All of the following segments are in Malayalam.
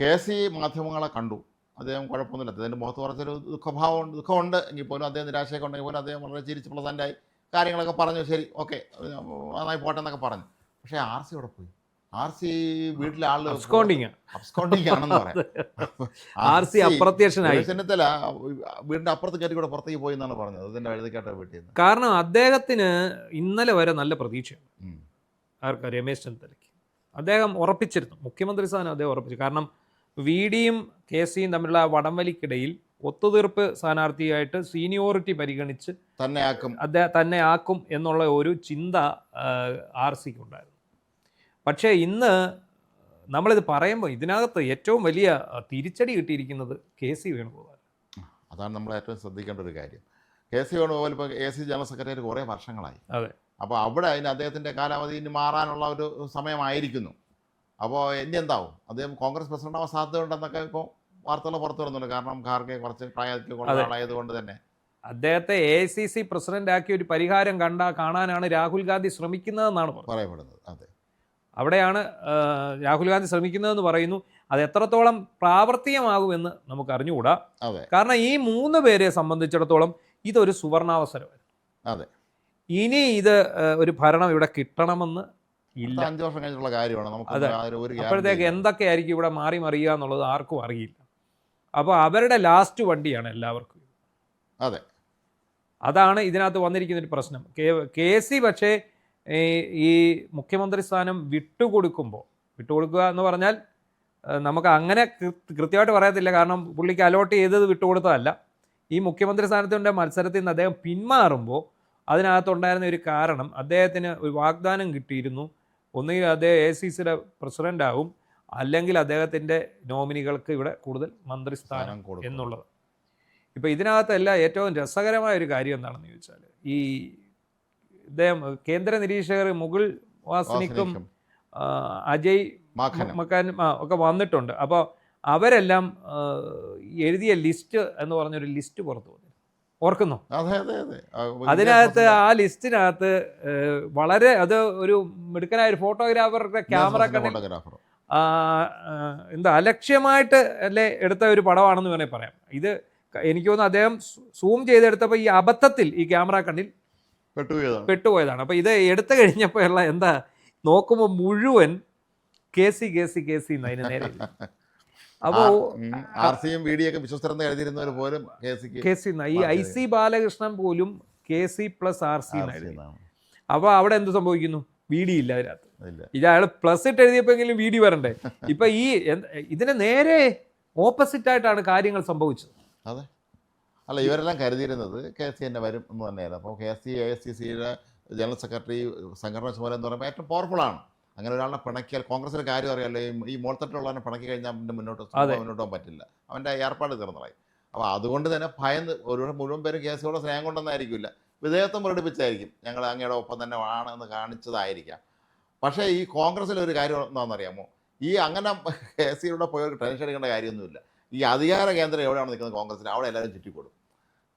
KC മാധ്യമങ്ങളെ കണ്ടു. അദ്ദേഹം കുഴപ്പമൊന്നുമില്ല. അദ്ദേഹത്തിൻ്റെ മുഖത്ത് കുറച്ചൊരു ദുഃഖമുണ്ട് എങ്കിൽ പോലും അദ്ദേഹം നിരാശയൊക്കെ ഉണ്ടെങ്കിൽ പോലും അദ്ദേഹം വളരെ ചിരിച്ച് പ്ലസൻ്റായി കാര്യങ്ങളൊക്കെ പറഞ്ഞു. ശരി, ഓക്കെ, നന്നായി പോട്ടെ എന്നൊക്കെ പറഞ്ഞു. പക്ഷേ RC അവിടെ പോയി. RC വീട്ടിലെ ആള് അബ്സ്കോണ്ടിങ് ആണെന്ന് പറയാം. RC അപ്രത്യക്ഷനായി. ചെന്നിത്തല വീടിൻ്റെ അപ്പുറത്ത് കയറി കൂടെ പുറത്തേക്ക് പോയി എന്നാണ് പറഞ്ഞത്. അതിൻ്റെ എഴുതിക്കാട്ട വീട്ടിൽ നിന്ന്. കാരണം അദ്ദേഹത്തിന് ഇന്നലെ വരെ നല്ല പ്രതീക്ഷയാണ്. ആർക്കാ? രമേശ് ചെന്നിത്തലയ്ക്ക്. അദ്ദേഹം ഉറപ്പിച്ചിരുന്നു, മുഖ്യമന്ത്രി സ്ഥാനം അദ്ദേഹം ഉറപ്പിച്ചു. കാരണം VDയും KCയും തമ്മിലുള്ള വടംവലിക്കിടയിൽ ഒത്തുതീർപ്പ് സ്ഥാനാർത്ഥിയായിട്ട് സീനിയോറിറ്റി പരിഗണിച്ച് തന്നെ ആക്കും എന്നുള്ള ഒരു ചിന്ത RCക്ക് ഉണ്ടായിരുന്നു. പക്ഷേ ഇന്ന് നമ്മളിത് പറയുമ്പോൾ ഇതിനകത്ത് ഏറ്റവും വലിയ തിരിച്ചടി കിട്ടിയിരിക്കുന്നത് KC വേണുഗോപാൽ. അതാണ് നമ്മൾ ഏറ്റവും ശ്രദ്ധിക്കേണ്ട ഒരു കാര്യം. KC വേണുഗോപാൽ ഇപ്പോൾ AC ജനറൽ സെക്രട്ടറി കുറേ വർഷങ്ങളായി. അതെ. അപ്പോൾ അവിടെ അതിന് അദ്ദേഹത്തിൻ്റെ കാലാവധി ഇനി മാറാനുള്ള ഒരു സമയമായിരിക്കുന്നു. അപ്പോൾ ഇനി എന്താവും? അദ്ദേഹം കോൺഗ്രസ് പ്രസിഡന്റ് ആവാൻ സാധ്യതയുണ്ടെന്നൊക്കെ ഇപ്പോൾ വാർത്തകൾ പുറത്തു വരുന്നുണ്ട്. കാരണം ഖാർഗെ കുറച്ച് പ്രായത്തിലുള്ള ആളായതുകൊണ്ട് തന്നെ അദ്ദേഹത്തെ AICC പ്രസിഡന്റ് ആക്കി ഒരു പരിഹാരം കാണാനാണ് രാഹുൽ ഗാന്ധി ശ്രമിക്കുന്നതെന്നാണ് പറയപ്പെടുന്നത്. അതെ, അവിടെയാണ് രാഹുൽ ഗാന്ധി ശ്രമിക്കുന്നതെന്ന് പറയുന്നു. അത് എത്രത്തോളം പ്രാവർത്തികമാകുമെന്ന് നമുക്ക് അറിഞ്ഞുകൂടാ. കാരണം ഈ 3 പേരെ സംബന്ധിച്ചിടത്തോളം ഇതൊരു സുവർണാവസരമാണ്. അതെ, ഇനി ഇത് ഒരു ഭരണം ഇവിടെ കിട്ടണമെന്ന് ഇല്ല. 5 വർഷം കഴിഞ്ഞിട്ടുള്ള കാര്യമാണ്. അതെ, അപ്പോഴത്തേക്ക് എന്തൊക്കെയായിരിക്കും ഇവിടെ മാറി മറിയുക എന്നുള്ളത് ആർക്കും അറിയില്ല. അപ്പോൾ അവരുടെ ലാസ്റ്റ് വണ്ടിയാണ് എല്ലാവർക്കും. അതെ, അതാണ് ഇതിനകത്ത് വന്നിരിക്കുന്നൊരു പ്രശ്നം. KC പക്ഷേ ഈ മുഖ്യമന്ത്രി സ്ഥാനം വിട്ടുകൊടുക്കുക എന്ന് പറഞ്ഞാൽ നമുക്ക് അങ്ങനെ കൃത്യമായിട്ട് പറയത്തില്ല. കാരണം പുള്ളിക്ക് അലോട്ട് ചെയ്തത് വിട്ടുകൊടുത്തതല്ല. ഈ മുഖ്യമന്ത്രി സ്ഥാനത്തിൻ്റെ മത്സരത്തിൽ നിന്ന് അദ്ദേഹം പിന്മാറുമ്പോൾ അതിനകത്തുണ്ടായിരുന്ന ഒരു കാരണം, അദ്ദേഹത്തിന് ഒരു വാഗ്ദാനം കിട്ടിയിരുന്നു. ഒന്നുകിൽ അദ്ദേഹം AICCയുടെ പ്രസിഡൻ്റാകും, അല്ലെങ്കിൽ അദ്ദേഹത്തിൻ്റെ നോമിനികൾക്ക് ഇവിടെ കൂടുതൽ മന്ത്രിസ്ഥാനം എന്നുള്ളത്. ഇപ്പോൾ ഇതിനകത്തല്ല ഏറ്റവും രസകരമായ ഒരു കാര്യം എന്താണെന്ന് ചോദിച്ചാൽ, ഈ ഇദ്ദേഹം കേന്ദ്ര നിരീക്ഷകർ മുകുൾ വാസ്നിക്കും അജയ് മക്കാനും ഒക്കെ വന്നിട്ടുണ്ട്. അപ്പോൾ അവരെല്ലാം എഴുതിയ ലിസ്റ്റ് എന്ന് പറഞ്ഞൊരു ലിസ്റ്റ് പുറത്തു വന്നു, ഓർക്കുന്നു? അതിനകത്ത് ആ ലിസ്റ്റിനകത്ത് വളരെ അത് ഒരു മിടുക്കനായ ഒരു ഫോട്ടോഗ്രാഫറുടെ ക്യാമറ അലക്ഷ്യമായിട്ട് അല്ലേ എടുത്ത ഒരു പടമാണെന്ന് വേണമെങ്കിൽ പറയാം. ഇത് എനിക്ക് തോന്നുന്നു അദ്ദേഹം സൂം ചെയ്തെടുത്തപ്പോൾ ഈ അബദ്ധത്തിൽ ഈ ക്യാമറ കണ്ണിൽ പെട്ടുപോയതാണ്. അപ്പോൾ ഇത് എടുത്തു കഴിഞ്ഞപ്പോൾ ഉള്ള എന്താ നോക്കുമ്പോൾ മുഴുവൻ KC അതിന് നേരെ. അപ്പോൾ RCയും VDയൊക്കെ വിശ്വസ്തരെന്ന് എഴുതിയിരുന്നവർ പോലും KC ഈ IC ബാലകൃഷ്ണൻ പോലും KC + RC എന്നായിരുന്നു. അപ്പോൾ അവിടെ എന്ത് സംഭവിക്കുന്നു? VD ഇല്ല അതിനകത്ത്. ഇത് അയാൾ പ്ലസ് ഇട്ട് എഴുതിയപ്പോഴെങ്കിലും VD വരണ്ടേ? ഇപ്പൊ ഈ ഇതിന് നേരെ ഓപ്പോസിറ്റ് ആയിട്ടാണ് കാര്യങ്ങൾ സംഭവിച്ചത്. അതെ, അല്ല, ഇവരെല്ലാം കരുതിയിരുന്നത് KC തന്നെ വരും എന്ന് തന്നെയായിരുന്നു. അപ്പോൾ KC AICCയുടെ ജനറൽ സെക്രട്ടറി സംഘടനാ ചുമതല എന്ന് പറയുമ്പോൾ ഏറ്റവും പവർഫുള്ളാണ്. അങ്ങനെ ഒരാളെ പിണക്കിയാൽ കോൺഗ്രസിൻ്റെ കാര്യം അറിയാമല്ലോ, ഈ മോൾത്തട്ടുള്ളവനെ പിണക്കി കഴിഞ്ഞാൽ അവൻ്റെ മുന്നോട്ട് പോകാൻ പറ്റില്ല, അവൻ്റെ ഏർപ്പാട് തീർന്നതായി. അപ്പോൾ അതുകൊണ്ട് തന്നെ ഭയന്ന് മുഴുവൻ പേരും KCയോട് സ്നേഹം കൊണ്ടെന്നായിരിക്കില്ല, വിധേയത്വം പ്രകടിപ്പിച്ചായിരിക്കും, ഞങ്ങൾ അങ്ങയുടെ ഒപ്പം തന്നെ ആണെന്ന് കാണിച്ചതായിരിക്കാം. പക്ഷേ ഈ കോൺഗ്രസ്സിലൊരു കാര്യം എന്താണെന്നറിയാമോ? ഈ അങ്ങനെ KCയുടെ പോയവർക്ക് ടെൻഷൻ എടുക്കേണ്ട കാര്യമൊന്നുമില്ല. ഈ അധികാര കേന്ദ്രം എവിടെയാണ് നിൽക്കുന്നത് കോൺഗ്രസ്സിൽ, അവിടെ എല്ലാവരും ചുറ്റിക്കൊടുക്കും.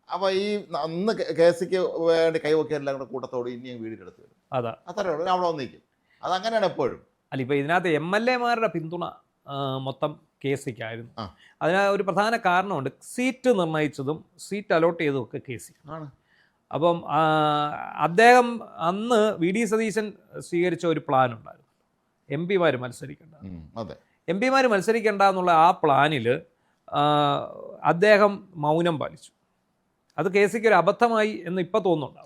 അപ്പോൾ ഈ അന്ന് KCക്ക് വേണ്ടി കൈവക്കിയ എല്ലാം കൂടെ കൂട്ടത്തോട് ഇനിയും വീടിനെടുത്ത് വരും. അത്രേ ഉള്ളൂ, അവിടെ വന്ന് നിൽക്കും. അതങ്ങനെയാണ് എപ്പോഴും. അല്ല, ഇപ്പോൾ ഇതിനകത്ത് MLA-മാരുടെ പിന്തുണ മൊത്തം KCക്കായിരുന്നു. അതിന് ഒരു പ്രധാന കാരണമുണ്ട്. സീറ്റ് നിർണ്ണയിച്ചതും സീറ്റ് അലോട്ട് ചെയ്തതും ഒക്കെ KC ആണ്. അപ്പം അദ്ദേഹം അന്ന് VD സതീശൻ സ്വീകരിച്ച ഒരു പ്ലാൻ ഉണ്ടായിരുന്നു, MP-മാർ മത്സരിക്കേണ്ട. MP-മാർ മത്സരിക്കേണ്ട എന്നുള്ള ആ പ്ലാനിൽ അദ്ദേഹം മൗനം പാലിച്ചു. അത് KCക്ക് ഒരു അബദ്ധമായി എന്ന് ഇപ്പോൾ തോന്നുന്നുണ്ട്.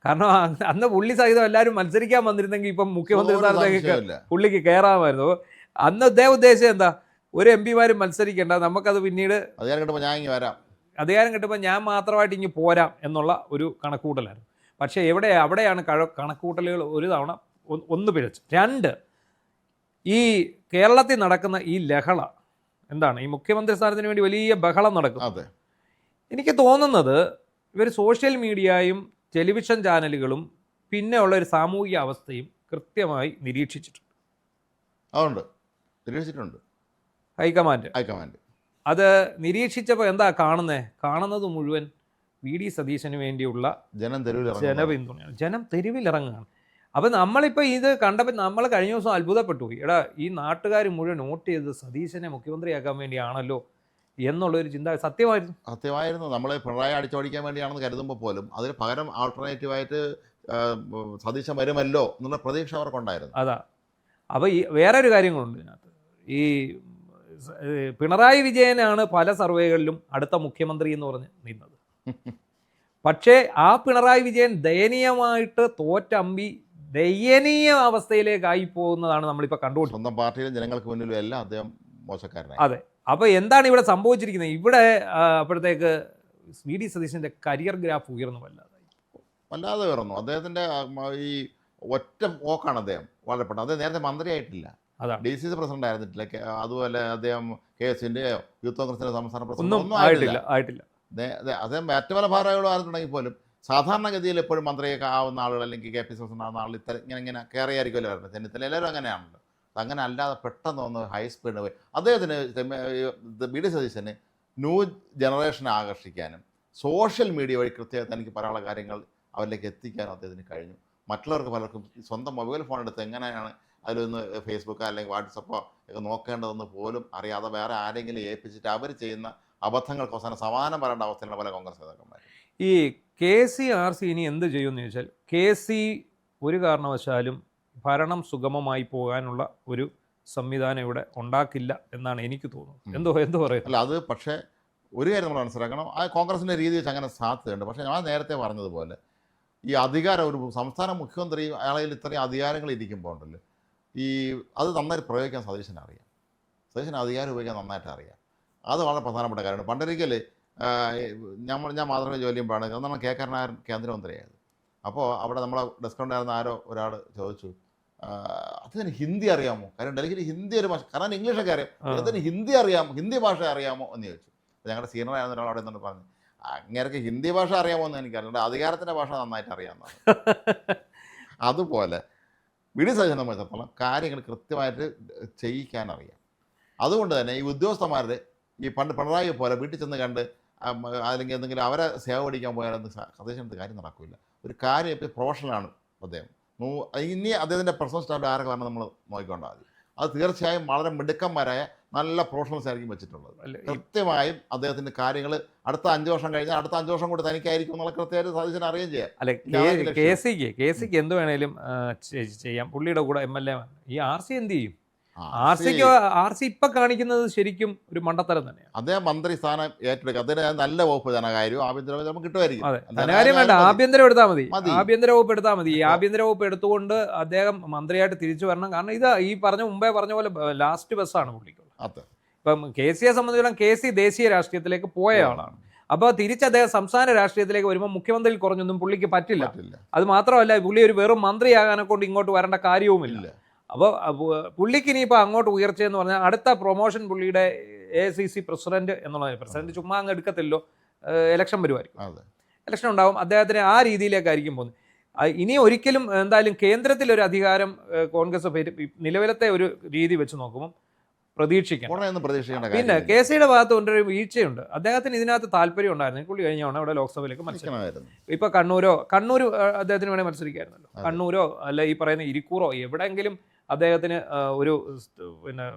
കാരണം അന്ന് പുള്ളി സഹിതം എല്ലാവരും മത്സരിക്കാൻ വന്നിരുന്നെങ്കിൽ ഇപ്പം മുഖ്യമന്ത്രി സ്ഥാനത്തേക്ക് പുള്ളിക്ക് കയറാമായിരുന്നു. അന്ന് അദ്ദേഹം ഉദ്ദേശിച്ചത് എന്താ? ഒരു MP-മാരും മത്സരിക്കേണ്ട, നമുക്കത് പിന്നീട് അധികാരം കിട്ടുമ്പോൾ ഞാൻ മാത്രമായിട്ട് ഇങ്ങ് പോരാം എന്നുള്ള ഒരു കണക്കൂട്ടലായിരുന്നു. പക്ഷേ അവിടെയാണ് കണക്കൂട്ടലുകൾ ഒരു തവണ ഒന്ന് പിഴച്ചു. 2, ഈ കേരളത്തിൽ നടക്കുന്ന ഈ ലഹള എന്താണ്? ഈ മുഖ്യമന്ത്രി സ്ഥാനത്തിന് വേണ്ടി വലിയ ബഹളം നടക്കും. എനിക്ക് തോന്നുന്നത് ഇവർ സോഷ്യൽ മീഡിയയും ടെലിവിഷൻ ചാനലുകളും പിന്നെ ഉള്ള ഒരു സാമൂഹിക അവസ്ഥയും കൃത്യമായി നിരീക്ഷിച്ചിട്ടുണ്ട്. ഹൈക്കമാൻഡ് അത് നിരീക്ഷിച്ചപ്പോൾ എന്താ കാണുന്നത് മുഴുവൻ VD സതീശന് വേണ്ടിയുള്ള ജനപിന്തുണയാണ്. ജനം തെരുവിലിറങ്ങുകയാണ്. അപ്പം നമ്മളിപ്പോൾ ഇത് കണ്ടപ്പോൾ നമ്മൾ കഴിഞ്ഞ ദിവസം അത്ഭുതപ്പെട്ടു പോയി. എടാ ഈ നാട്ടുകാർ മുഴുവൻ നോട്ട് ചെയ്തത് സതീശനെ മുഖ്യമന്ത്രിയാക്കാൻ വേണ്ടിയാണല്ലോ എന്നുള്ളൊരു ചിന്ത സത്യമായിരുന്നു. നമ്മൾ പിണറായി അടിച്ചോടിക്കാൻ വേണ്ടിയാണെന്ന് കരുതുമ്പോൾ പോലും അതിന് പകരം ആൾട്ടർനേറ്റീവായിട്ട് സതീശൻ വരുമല്ലോ എന്നുള്ള പ്രതീക്ഷ അവർക്കുണ്ടായിരുന്നു. അതാ. അപ്പോൾ ഈ വേറൊരു കാര്യങ്ങളുണ്ട് ഇതിനകത്ത്. ഈ പിണറായി വിജയനാണ് പല സർവേകളിലും അടുത്ത മുഖ്യമന്ത്രി എന്ന് പറഞ്ഞ് നിന്നത്. പക്ഷേ ആ പിണറായി വിജയൻ ദയനീയമായിട്ട് തോറ്റമ്പി ദയനീയ അവസ്ഥയിലേക്കായി പോകുന്നതാണ് നമ്മളിപ്പോൾ കണ്ടുകൊണ്ടിരിക്കുന്നത്. സ്വന്തം പാർട്ടിയിലും ജനങ്ങൾക്ക് മുന്നിലും എല്ലാം അദ്ദേഹം മോശക്കാരനായി. അതെ. അപ്പോൾ എന്താണ് ഇവിടെ സംഭവിച്ചിരിക്കുന്നത്? ഇവിടെ അപ്പോഴത്തേക്ക് വി ഡി സതീശൻ്റെ കരിയർ ഗ്രാഫ് ഉയർന്നു വല്ലാതെ ഉയർന്നു. അദ്ദേഹത്തിൻ്റെ ഈ ഒറ്റ പോക്കാണ് അദ്ദേഹം വളരെ പെട്ടെന്ന്. അദ്ദേഹം നേരത്തെ മന്ത്രിയായിട്ടില്ല, DCC പ്രസിഡന്റ് ആയിരുന്നിട്ടില്ല, അതുപോലെ അദ്ദേഹം KS-ന്റെ യൂത്ത് കോൺഗ്രസിന്റെ സംസ്ഥാന പ്രസിഡന്റ് ഒന്നും ആയിട്ടില്ല. അദ്ദേഹം മറ്റു പല ഭാരവാഹികളും ആയിരുന്നുണ്ടെങ്കിൽ പോലും സാധാരണഗതിയിൽ എപ്പോഴും മന്ത്രിയൊക്കെ ആവുന്ന ആളുകൾ അല്ലെങ്കിൽ KPCC പ്രസിഡന്റ് ആവുന്ന ആളുകൾ ഇങ്ങനെ കയറിയായിരിക്കുമല്ലോ വരുന്നത്. ചെന്നിത്തല എല്ലാവരും അങ്ങനെയാണല്ലോ. അങ്ങനെ അല്ലാതെ പെട്ടെന്ന് ഒന്ന് ഹൈ സ്പീഡിന് പോയി. അദ്ദേഹത്തിന് വി ഡി സതീശന് ന്യൂ ജനറേഷനെ ആകർഷിക്കാനും സോഷ്യൽ മീഡിയ വഴി കൃത്യമായിട്ട് എനിക്ക് പറയാനുള്ള കാര്യങ്ങൾ അവരിലേക്ക് എത്തിക്കാനും അദ്ദേഹത്തിന് കഴിഞ്ഞു. മറ്റുള്ളവർക്ക് പലർക്കും സ്വന്തം മൊബൈൽ ഫോൺ എടുത്ത് എങ്ങനെയാണ് അതിലൊന്ന് ഫേസ്ബുക്കോ അല്ലെങ്കിൽ വാട്സപ്പോ ഒക്കെ നോക്കേണ്ടതെന്ന് പോലും അറിയാതെ വേറെ ആരെങ്കിലും ഏൽപ്പിച്ചിട്ട് അവർ ചെയ്യുന്ന അബദ്ധങ്ങൾക്ക് അവസാനം സമാനം വരേണ്ട അവസ്ഥയിലുള്ള പല കോൺഗ്രസ് നേതാക്കന്മാർ. ഈ KC-RC ഇനി എന്ത് ചെയ്യുമെന്ന് ചോദിച്ചാൽ, KC ഒരു കാരണവശാലും ഭരണം സുഗമമായി പോകാനുള്ള ഒരു സംവിധാനം ഇവിടെ ഉണ്ടാക്കില്ല എന്നാണ് എനിക്ക് തോന്നുന്നത്. എന്തോ പറയും. അല്ല, അത് പക്ഷേ ഒരു കാര്യം നമ്മൾ മനസ്സിലാക്കണം, ആ കോൺഗ്രസിൻ്റെ രീതി വെച്ച് അങ്ങനെ സാധ്യതയുണ്ട്. പക്ഷേ ഞാൻ നേരത്തെ പറഞ്ഞതുപോലെ ഈ അധികാരം ഒരു സംസ്ഥാന മുഖ്യമന്ത്രി അയാളിൽ ഇത്രയും അധികാരങ്ങൾ ഇരിക്കുമ്പോൾ ഉണ്ടല്ലോ, അത് നന്നായിട്ട് പ്രയോഗിക്കാൻ സതീശന് അറിയാം. സതീശന് അധികാരം ഉപയോഗിക്കാൻ നന്നായിട്ട് അറിയാം. അത് വളരെ പ്രധാനപ്പെട്ട കാര്യമാണ്. പണ്ടൊരിക്കൽ ഞാൻ മാത്രമേ ജോലി ചെയ്യുമ്പോഴാണ് അന്നാണ് കെ കരുണാകരൻ കേന്ദ്രമന്ത്രിയായത്. അപ്പോൾ അവിടെ നമ്മളെ ഡെസ്കൗണ്ടായിരുന്ന ഒരാൾ ചോദിച്ചു, അതിന് ഹിന്ദി അറിയാമോ? കാര്യം ഡൽഹിയിൽ ഹിന്ദി ഒരു ഭാഷ, കാരണം ഇംഗ്ലീഷൊക്കെ അറിയാം, അതിന് ഹിന്ദി അറിയാമോ, ഹിന്ദി ഭാഷ അറിയാമോ എന്ന് ചോദിച്ചു. അപ്പോൾ ഞങ്ങളുടെ സീനിയറായിരുന്ന ഒരാൾ അവിടെ നിന്നോട് പറഞ്ഞു, അങ്ങനെയൊക്കെ ഹിന്ദി ഭാഷ അറിയാമോ എന്ന് എനിക്കറിയില്ല, അധികാരത്തിൻ്റെ ഭാഷ നന്നായിട്ട് അറിയാമെന്നാണ്. അതുപോലെ വി ഡി സതീശനെ സംബന്ധിച്ചിടത്തോളം കാര്യങ്ങൾ കൃത്യമായിട്ട് ചെയ്യിക്കാനറിയാം. അതുകൊണ്ട് തന്നെ ഈ ഉദ്യോഗസ്ഥന്മാരുടെ ഈ പണ്ട് പിണറായി പോലെ വീട്ടിൽ ചെന്ന് കണ്ട് അല്ലെങ്കിൽ എന്തെങ്കിലും അവരെ സേവ പഠിക്കാൻ പോയാലൊന്നും സതീശനത്ത് കാര്യം നടക്കില്ല. ഒരു കാര്യം ഇപ്പോൾ പ്രൊഫഷണലാണ് അദ്ദേഹം. ഇനി അദ്ദേഹത്തിൻ്റെ പേഴ്സണൽ സ്റ്റാഫിൽ ആരൊക്കെ പറഞ്ഞാൽ നമ്മൾ നോക്കിക്കൊണ്ടാൽ മതി. അത് തീർച്ചയായും വളരെ മിടുക്കന്മാരായ നല്ല പ്രൊഫഷണൽസ് ആയിരിക്കും വെച്ചിട്ടുള്ളത്. കൃത്യമായും അദ്ദേഹത്തിൻ്റെ കാര്യങ്ങൾ അടുത്ത 5 വർഷം കഴിഞ്ഞാൽ അടുത്ത 5 വർഷം കൂടെ തനിക്കായിരിക്കും എന്നുള്ള കൃത്യമായിട്ട് സതീശന് അറിയുകയും ചെയ്യാം. അല്ലെ, KC-ക്ക് എന്ത് വേണേലും ചെയ്യാം. പുള്ളിയുടെ കൂടെ MLA ഈ RC എന്ത് ചെയ്യും? RC ഇപ്പൊ കാണിക്കുന്നത് ശരിക്കും ഒരു മണ്ടത്തരം തന്നെയാണ്. അദ്ദേഹം മന്ത്രി സ്ഥാനം ഏറ്റെടുക്കുക, അദ്ദേഹം നല്ല വകുപ്പ് ധനകാര്യവും ആഭ്യന്തര വകുപ്പ് കിട്ടുമായിരിക്കും. ധനകാര്യം വേണ്ട, ആഭ്യന്തരം എടുത്താൽ മതി. ആഭ്യന്തര വകുപ്പ് എടുത്താൽ മതി. ഈ ആഭ്യന്തര വകുപ്പ് എടുത്തുകൊണ്ട് അദ്ദേഹം മന്ത്രിയായിട്ട് തിരിച്ചു വരണം. കാരണം ഇത് ഈ മുമ്പേ പറഞ്ഞ പോലെ ലാസ്റ്റ് ബസ്സാണ് പുള്ളിക്കുള്ളത്. ഇപ്പം KC-യെ സംബന്ധിച്ചിടത്തോളം KC ദേശീയ രാഷ്ട്രീയത്തിലേക്ക് പോയ ആളാണ്. അപ്പോൾ തിരിച്ച് അദ്ദേഹം സംസ്ഥാന രാഷ്ട്രീയത്തിലേക്ക് വരുമ്പോൾ മുഖ്യമന്ത്രിയിൽ കുറഞ്ഞൊന്നും പുള്ളിക്ക് പറ്റില്ല. അത് മാത്രമല്ല, പുള്ളി ഒരു വെറും മന്ത്രിയാകാനെ കൊണ്ട് ഇങ്ങോട്ട് വരേണ്ട കാര്യവുമില്ല. അപ്പോൾ പുള്ളിക്ക് ഇനിയിപ്പോൾ അങ്ങോട്ട് ഉയർച്ചയെന്ന് പറഞ്ഞാൽ അടുത്ത പ്രൊമോഷൻ പുള്ളിയുടെ AICC പ്രസിഡന്റ് എന്നുള്ളത്. പ്രസിഡന്റ് ചുമ്മാ അങ്ങ് എടുക്കത്തില്ലോ, ഇലക്ഷൻ വരുമായിരിക്കും, ഇലക്ഷൻ ഉണ്ടാവും. അദ്ദേഹത്തിന് ആ രീതിയിലേക്കായിരിക്കും പോകുന്നത്. ഇനി ഒരിക്കലും എന്തായാലും കേന്ദ്രത്തിലൊരു അധികാരം കോൺഗ്രസ് നിലവിലത്തെ ഒരു രീതി വെച്ച് നോക്കുമ്പോൾ പ്രതീക്ഷിക്കണം. പിന്നെ KC-യുടെ ഭാഗത്ത് കൊണ്ടൊരു വീഴ്ചയുണ്ട്. അദ്ദേഹത്തിന് ഇതിനകത്ത് താല്പര്യം ഉണ്ടായിരുന്നു. പുള്ളി കഴിഞ്ഞാണ് ഇവിടെ ലോക്സഭയിലേക്ക് മത്സരിക്കുന്നത്. ഇപ്പൊ കണ്ണൂർ അദ്ദേഹത്തിന് വേണേൽ മത്സരിക്കായിരുന്നല്ലോ. കണ്ണൂരോ അല്ല ഈ പറയുന്ന ഇരിക്കൂറോ എവിടെയെങ്കിലും അദ്ദേഹത്തിന് ഒരു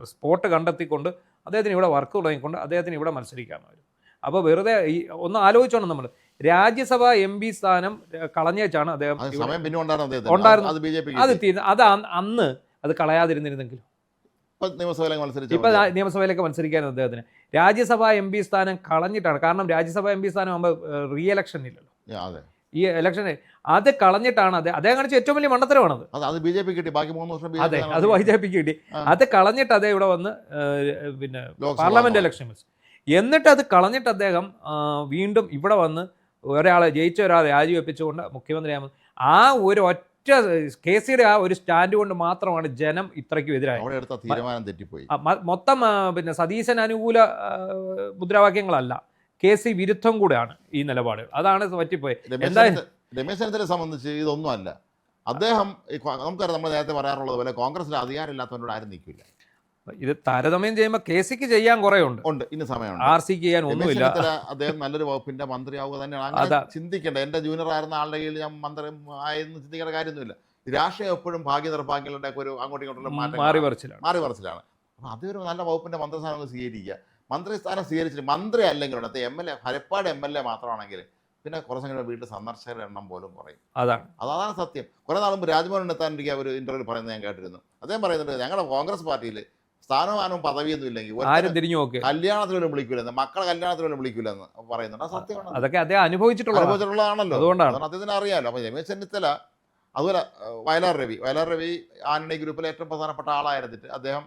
സ്പോട്ട് കണ്ടെത്തിക്കൊണ്ട് അദ്ദേഹത്തിന് ഇവിടെ വർക്ക് തുടങ്ങിക്കൊണ്ട് അദ്ദേഹത്തിന് ഇവിടെ മത്സരിക്കാമായിരുന്നു. അപ്പോൾ വെറുതെ ഒന്ന് ആലോചിച്ചോണം നമ്മൾ, രാജ്യസഭ MP സ്ഥാനം കളഞ്ഞേച്ചാണ് അദ്ദേഹം ഉണ്ടായിരുന്നത്. അത് അന്ന് അത് കളയാതിരുന്നിരുന്നെങ്കിലും ഇപ്പൊ നിയമസഭയിലേക്ക് മത്സരിക്കാനും അദ്ദേഹത്തിന് രാജ്യസഭ MP സ്ഥാനം കളഞ്ഞിട്ടാണ്. കാരണം രാജ്യസഭ MP സ്ഥാനം ആകുമ്പോൾ റീ ഇലക്ഷൻ ഇല്ലല്ലോ. ഈ ഇലക്ഷന് അത് കളഞ്ഞിട്ടാണ് അദ്ദേഹം കാണിച്ച ഏറ്റവും വലിയ മണ്ടത്തരമാണത്. അതെ, അത് BJP കിട്ടി. അത് കളഞ്ഞിട്ട് അദ്ദേഹം ഇവിടെ വന്ന് പാർലമെന്റ് ഇലക്ഷൻ എന്നിട്ട് അത് കളഞ്ഞിട്ട് അദ്ദേഹം വീണ്ടും ഇവിടെ വന്ന് ജയിച്ച ഒരാളെ രാജിവെപ്പിച്ചുകൊണ്ട് മുഖ്യമന്ത്രിയാകുമ്പോൾ ആ ഒരു KC-യുടെ ആ ഒരു സ്റ്റാൻഡ് കൊണ്ട് മാത്രമാണ് ജനം ഇത്രയ്ക്കും എതിരായത്. മൊത്തം സതീശൻ അനുകൂല മുദ്രാവാക്യങ്ങളല്ല, KC വിരുദ്ധം കൂടെയാണ് ഈ നിലപാടുകൾ. അതാണ് പറ്റിപ്പോയത്. എന്തായാലും രമേശ് ചെന്നിത്തലയെ സംബന്ധിച്ച് ഇതൊന്നും അല്ല. അദ്ദേഹം നമുക്കറിയാം, നമ്മൾ നേരത്തെ പറയാറുള്ളത് പോലെ കോൺഗ്രസിൽ അധികാരം ഇല്ലാത്തവരോട് ആരും നിൽക്കില്ല. ഇത് താരതമ്യം ചെയ്യുമ്പോൾ KC-ക്ക് ചെയ്യാൻ കുറേ ഉണ്ട്, ഇനി സമയമുണ്ട്. RC-ക്ക് ചെയ്യാൻ ഒന്നുമില്ല. അദ്ദേഹം നല്ലൊരു വകുപ്പിന്റെ മന്ത്രിയാവുക തന്നെയാണ്. അങ്ങനെ ചിന്തിക്കേണ്ട. എന്റെ ജൂനിയർ ആയിരുന്ന ആളുടെ കീഴിൽ ഞാൻ മന്ത്രി ആയെന്ന് ചിന്തിക്കേണ്ട കാര്യമൊന്നുമില്ല. രാഷ്ട്രീയം എപ്പോഴും ഭാഗ്യ നിർഭാഗ്യങ്ങളുടെ ഒക്കെ ഒരു അങ്ങോട്ടും ഇങ്ങോട്ടുള്ള മാറി മാറ്റം പറിച്ചിലാണ്. മാറി മറിച്ചിലാണ്. അപ്പോൾ അതൊരു നല്ല വകുപ്പിൻ്റെ മന്ത്രിസ്ഥാനം സ്വീകരിക്കുക. മന്ത്രിസ്ഥാനം സ്വീകരിച്ചിട്ട് മന്ത്രി അല്ലെങ്കിൽ അത് MLA ഹരിപ്പാട് MLA മാത്രമാണെങ്കിൽ പിന്നെ കുറച്ച് കഴിഞ്ഞാൽ വീട്ടിൽ സന്ദർശകരുടെ എണ്ണം പോലും കുറയും. അതാണ് സത്യം. കുറേ നാൾ മുമ്പ് രാജ്ഭവൻ എത്താനിരിക്കുക ഒരു ഇന്റർവ്യൂ പറയുന്നത് ഞാൻ കേട്ടിരുന്നു. അദ്ദേഹം പറയുന്നുണ്ട് ഞങ്ങളുടെ കോൺഗ്രസ് പാർട്ടിയിൽ സ്ഥാനമാനവും പദവിയൊന്നും ഇല്ലെങ്കിൽ ആരും തിരിഞ്ഞു നോക്കി കല്യാണത്തിന് പോലും വിളിക്കില്ലെന്ന്, മക്കളെ കല്യാണത്തിന് പോലും വിളിക്കില്ലെന്ന് പറയുന്നുണ്ട്. അത് സത്യമാണ്. അതൊക്കെ അദ്ദേഹം അനുഭവിച്ചിട്ടുള്ളതാണല്ലോ. അതുകൊണ്ടാണ് അദ്ദേഹത്തിന് അറിയാമല്ലോ. അപ്പോൾ രമേശ് ചെന്നിത്തല അതുപോലെ വയലാർ രവി ആന്റണി ഗ്രൂപ്പിലെ ഏറ്റവും പ്രധാനപ്പെട്ട ആളായിരുന്നിട്ട് അദ്ദേഹം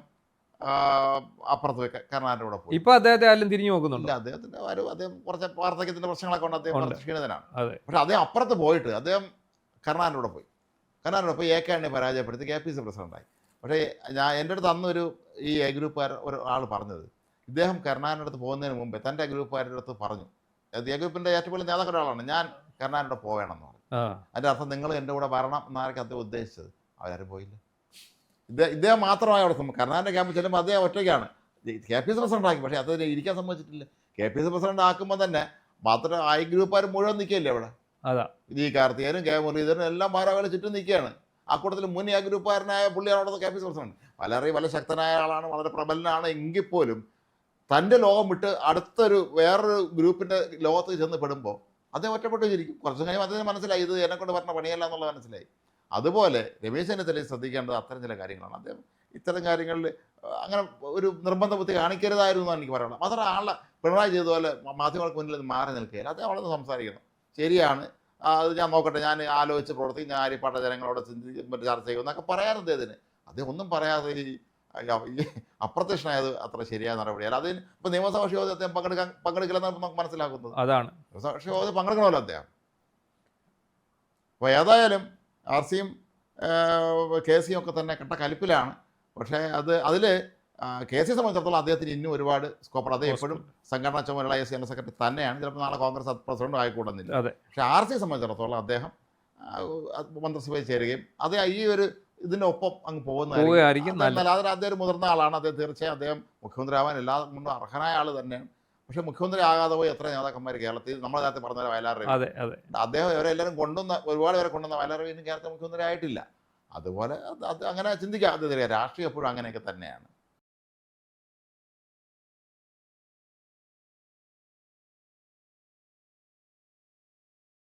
അപ്പുറത്ത് കർണാടകയുടെ കൂടെ പോയി. ഇപ്പൊ അദ്ദേഹത്തെ ആരും തിരിഞ്ഞു നോക്കുന്നുണ്ട്. അദ്ദേഹത്തിന്റെ അദ്ദേഹം കുറച്ച് വാർദ്ധക്യത്തിന്റെ പ്രശ്നങ്ങളൊക്കെ ഉണ്ട്, അദ്ദേഹം ക്ഷീണിതനാണ്. പക്ഷെ അദ്ദേഹം അപ്പുറത്ത് പോയിട്ട് അദ്ദേഹം കർണാടകയുടെ പോയി AK പരാജയപ്പെടുത്തി KPC പ്രസിഡന്റായി. പക്ഷേ എൻ്റെ അടുത്ത് അന്നൊരു ഈ ഗ്രൂപ്പുകാർ ഒരാൾ പറഞ്ഞത്, ഇദ്ദേഹം കർണാടകയുടെ അടുത്ത് പോകുന്നതിന് മുമ്പേ തൻ്റെ ഗ്രൂപ്പുകാരുടെ അടുത്ത് പറഞ്ഞു, ഗ്രൂപ്പിൻ്റെ ഏറ്റവും വലിയ നേതാക്കളുടെ ആളാണ്, ഞാൻ കർണാടകയുടെ പോകണമെന്ന് പറഞ്ഞു. അതിൻ്റെ അർത്ഥം നിങ്ങൾ എൻ്റെ കൂടെ വരണം എന്നാരൊക്കെ അദ്ദേഹം ഉദ്ദേശിച്ചത്. അവരാരും പോയില്ല. ഇദ്ദേഹം മാത്രമായി അവിടെ കർണാടക ക്യാമ്പിൽ ചെല്ലുമ്പോൾ അദ്ദേഹം ഒറ്റയ്ക്കാണ് KPC പ്രസിഡന്റ് ആക്കി. പക്ഷേ അതിന് ഇരിക്കാൻ സമ്മതിച്ചിട്ടില്ല. KPC പ്രസിഡന്റ് ആക്കുമ്പോൾ തന്നെ മാത്രം ഗ്രൂപ്പുകാർ മുഴുവൻ നിൽക്കുകയല്ലേ അവിടെ. ഈ കാർത്തികനും മുരളീധരനും എല്ലാം മാറാവേല ചുറ്റും നിൽക്കുകയാണ്. ആ കൂട്ടത്തിൽ മുൻ ഗ്രൂപ്പുകാരനായ പുള്ളിയാണ് അവിടെ KPC പ്രസിഡന്റ്. വളരെ ശക്തനായ ആളാണ്, വളരെ പ്രബലനാണ്. എങ്കിൽ പോലും തൻ്റെ ലോകം വിട്ട് അടുത്തൊരു വേറൊരു ഗ്രൂപ്പിൻ്റെ ലോകത്ത് ചെന്ന് പെടുമ്പോൾ അദ്ദേഹം ഒറ്റപ്പെട്ട് ചിരിക്കും. കുറച്ച് കഴിയുമ്പോൾ അദ്ദേഹം മനസ്സിലായി ഇത് എന്നെക്കൊണ്ട് പറഞ്ഞ പണിയല്ല എന്നുള്ളത് മനസ്സിലായി. അതുപോലെ രമേശ് ചെന്നിത്തലയിൽ ശ്രദ്ധിക്കേണ്ടത് അത്തരം ചില കാര്യങ്ങളാണ്. അദ്ദേഹം ഇത്തരം കാര്യങ്ങളിൽ അങ്ങനെ ഒരു നിർബന്ധ ബുദ്ധി കാണിക്കരുതായിരുന്നു എന്നാണ് എനിക്ക് പറയുന്നത്. മാത്രമല്ല ആളെ പിണറായി ചെയ്തതുപോലെ മാധ്യമങ്ങൾക്ക് മുന്നിൽ നിന്ന് മാറി നിൽക്കുകയില്ല. അദ്ദേഹം അവിടെ നിന്ന് സംസാരിക്കണം. ശരിയാണ്, അത് ഞാൻ നോക്കട്ടെ, ഞാൻ ആലോചിച്ച് പ്രവർത്തിക്കും, ഞാൻ ഹരിപ്പാട്ട ജനങ്ങളോട് ചർച്ച ചെയ്യും എന്നൊക്കെ പറയാൻ അദ്ദേഹത്തിന്. അദ്ദേഹം ഒന്നും പറയാതെ ഈ അപ്രത്യക്ഷനായത് അത്ര ശരിയായ നടപടിയല്ല. അതിന് ഇപ്പോൾ നിയമസഭാ യോഗത്തിൽ അദ്ദേഹം പങ്കെടുക്കില്ലെന്നാണ് നമുക്ക് മനസ്സിലാക്കുന്നത്. നിയമസഭാ യോഗത്തിൽ പങ്കെടുക്കണമല്ലോ അദ്ദേഹം. അപ്പോൾ ഏതായാലും RCയും KCയും ഒക്കെ തന്നെ കെട്ട കലിപ്പിലാണ്. പക്ഷേ അതിൽ KCയെ സംബന്ധിച്ചിടത്തോളം അദ്ദേഹത്തിന് ഇന്നും ഒരുപാട് സ്കോപ്പാണ്. അദ്ദേഹം എപ്പോഴും സംഘടനാ ചുമതല ജനറൽ സെക്രട്ടറി തന്നെയാണ്. ചിലപ്പോൾ നാളെ കോൺഗ്രസ് പ്രസിഡന്റ് ആയിക്കൂടുന്നില്ല. പക്ഷേ RCയെ സംബന്ധിച്ചിടത്തോളം അദ്ദേഹം മന്ത്രിസഭയിൽ ചേരുകയും അത് ഈ ഒരു ഇതിൻ്റെ ഒപ്പം അങ്ങ് പോകുന്നതായിരിക്കും. അല്ലാതെ അദ്ദേഹം ഒരു മുതിർന്ന ആളാണ്. അദ്ദേഹം തീർച്ചയായും അദ്ദേഹം മുഖ്യമന്ത്രി ആവാൻ എല്ലാ കൊണ്ടും അർഹനായ ആൾ തന്നെയാണ്. പക്ഷെ മുഖ്യമന്ത്രി ആകാതെ പോയി എത്ര നേതാക്കന്മാർ കേരളത്തിൽ നമ്മൾ നേരത്തെ പറഞ്ഞ വയലാർ രവി, അദ്ദേഹം ഇവരെല്ലാവരും ഒരുപാട് പേരെ കൊണ്ടുവന്ന വയലാർ രവി കേരളത്തിൽ മുഖ്യമന്ത്രി ആയിട്ടില്ല. അതുപോലെ അങ്ങനെ ചിന്തിക്കാം. രാഷ്ട്രീയം എപ്പോഴും അങ്ങനെയൊക്കെ തന്നെയാണ്.